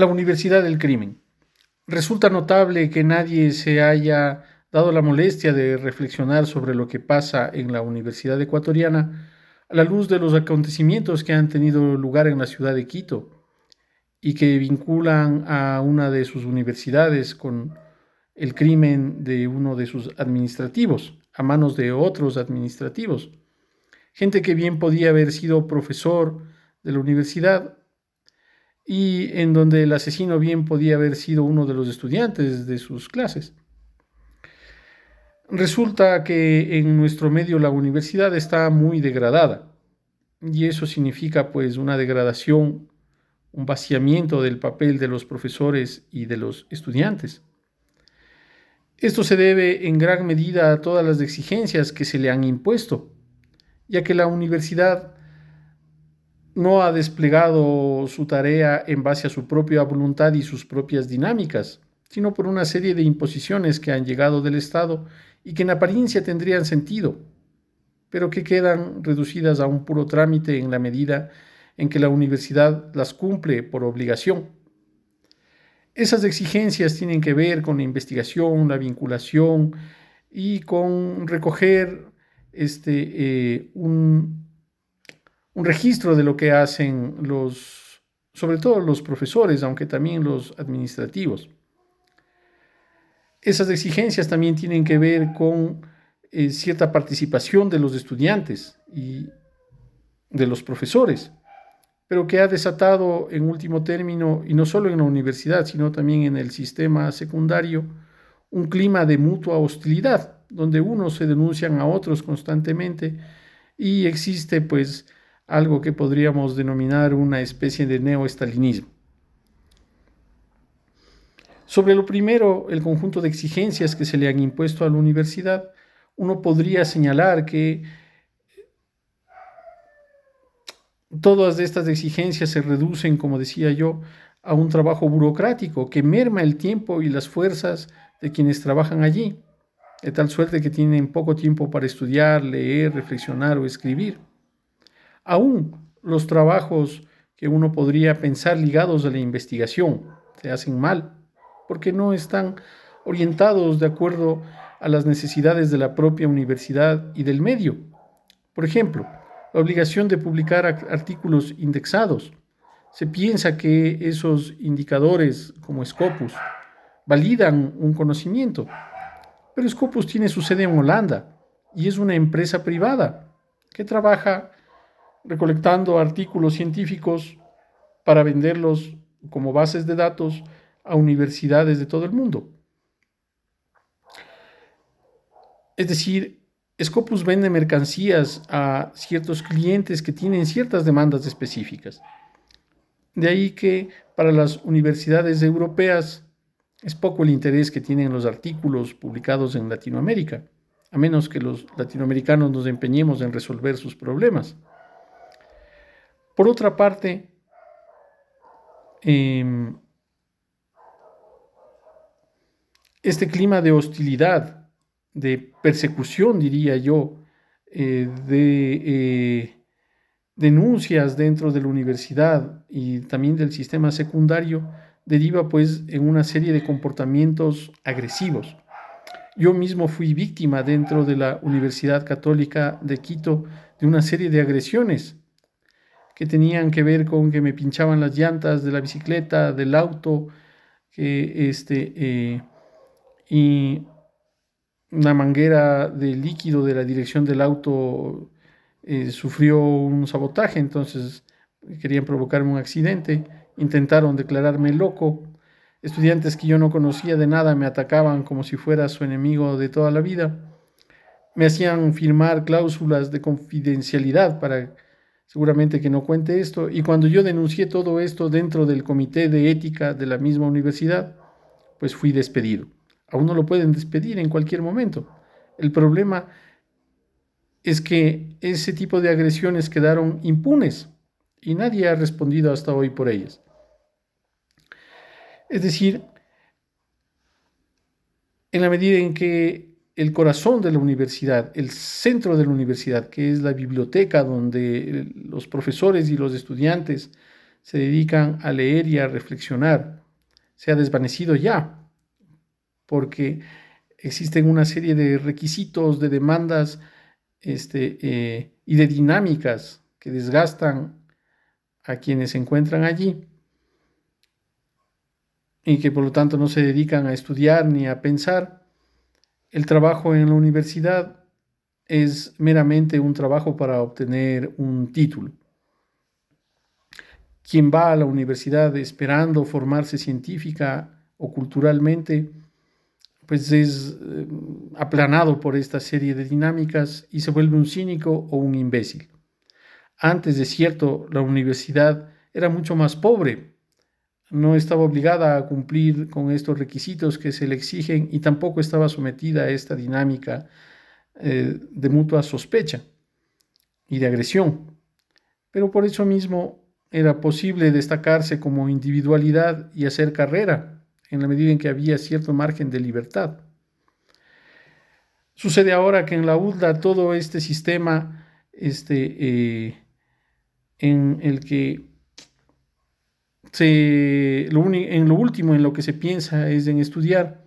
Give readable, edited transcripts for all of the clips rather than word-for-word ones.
La Universidad del Crimen. Resulta notable que nadie se haya dado la molestia de reflexionar sobre lo que pasa en la Universidad Ecuatoriana a la luz de los acontecimientos que han tenido lugar en la ciudad de Quito y que vinculan a una de sus universidades con el crimen de uno de sus administrativos, a manos de otros administrativos. Gente que bien podía haber sido profesor de la universidad y en donde el asesino bien podía haber sido uno de los estudiantes de sus clases. Resulta que en nuestro medio la universidad está muy degradada y eso significa pues una degradación, un vaciamiento del papel de los profesores y de los estudiantes. Esto se debe en gran medida a todas las exigencias que se le han impuesto, ya que la universidad no ha desplegado su tarea en base a su propia voluntad y sus propias dinámicas, sino por una serie de imposiciones que han llegado del Estado y que en apariencia tendrían sentido, pero que quedan reducidas a un puro trámite en la medida en que la universidad las cumple por obligación. Esas exigencias tienen que ver con la investigación, la vinculación y con recoger un registro de lo que hacen sobre todo los profesores, aunque también los administrativos. Esas exigencias también tienen que ver con cierta participación de los estudiantes y de los profesores, pero que ha desatado en último término, y no solo en la universidad, sino también en el sistema secundario, un clima de mutua hostilidad, donde unos se denuncian a otros constantemente y existe pues algo que podríamos denominar una especie de neoestalinismo. Sobre lo primero, el conjunto de exigencias que se le han impuesto a la universidad, uno podría señalar que todas estas exigencias se reducen, como decía yo, a un trabajo burocrático que merma el tiempo y las fuerzas de quienes trabajan allí, de tal suerte que tienen poco tiempo para estudiar, leer, reflexionar o escribir. Aún los trabajos que uno podría pensar ligados a la investigación se hacen mal, porque no están orientados de acuerdo a las necesidades de la propia universidad y del medio. Por ejemplo, la obligación de publicar artículos indexados. Se piensa que esos indicadores, como Scopus, validan un conocimiento, pero Scopus tiene su sede en Holanda y es una empresa privada que trabaja recolectando artículos científicos para venderlos como bases de datos a universidades de todo el mundo. Es decir, Scopus vende mercancías a ciertos clientes que tienen ciertas demandas específicas. De ahí que para las universidades europeas es poco el interés que tienen los artículos publicados en Latinoamérica, a menos que los latinoamericanos nos empeñemos en resolver sus problemas. Por otra parte, este clima de hostilidad, de persecución, diría yo, de denuncias dentro de la universidad y también del sistema secundario, deriva pues en una serie de comportamientos agresivos. Yo mismo fui víctima dentro de la Universidad Católica de Quito de una serie de agresiones que tenían que ver con que me pinchaban las llantas de la bicicleta, del auto, y una manguera de líquido de la dirección del auto sufrió un sabotaje, entonces querían provocarme un accidente, intentaron declararme loco, estudiantes que yo no conocía de nada me atacaban como si fuera su enemigo de toda la vida, me hacían firmar cláusulas de confidencialidad para seguramente que no cuente esto, y cuando yo denuncié todo esto dentro del comité de ética de la misma universidad, pues fui despedido. A uno lo pueden despedir en cualquier momento. El problema es que ese tipo de agresiones quedaron impunes y nadie ha respondido hasta hoy por ellas. Es decir, en la medida en que el corazón de la universidad, el centro de la universidad, que es la biblioteca donde los profesores y los estudiantes se dedican a leer y a reflexionar. Se ha desvanecido ya, porque existen una serie de requisitos, de demandas y de dinámicas que desgastan a quienes se encuentran allí y que por lo tanto no se dedican a estudiar ni a pensar. El trabajo en la universidad es meramente un trabajo para obtener un título. Quien va a la universidad esperando formarse científica o culturalmente, pues es aplanado por esta serie de dinámicas y se vuelve un cínico o un imbécil. Antes, de cierto, la universidad era mucho más pobre, no estaba obligada a cumplir con estos requisitos que se le exigen y tampoco estaba sometida a esta dinámica de mutua sospecha y de agresión. Pero por eso mismo era posible destacarse como individualidad y hacer carrera en la medida en que había cierto margen de libertad. Sucede ahora que en la UDLA todo este sistema en el que en lo último en lo que se piensa es en estudiar,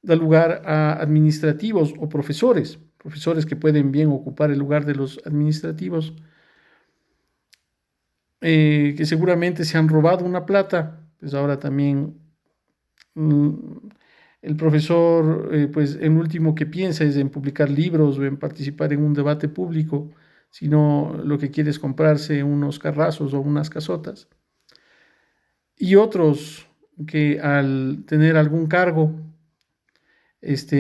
da lugar a administrativos o profesores que pueden bien ocupar el lugar de los administrativos, que seguramente se han robado una plata, pues ahora también el profesor, pues en último que piensa es en publicar libros o en participar en un debate público, sino lo que quiere es comprarse unos carrazos o unas casotas. Y otros que al tener algún cargo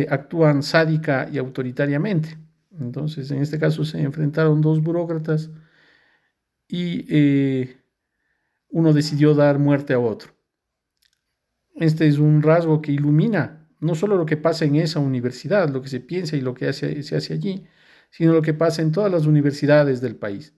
actúan sádica y autoritariamente. Entonces, en este caso se enfrentaron dos burócratas y uno decidió dar muerte a otro. Este es un rasgo que ilumina no solo lo que pasa en esa universidad, lo que se piensa y lo que se hace allí, sino lo que pasa en todas las universidades del país.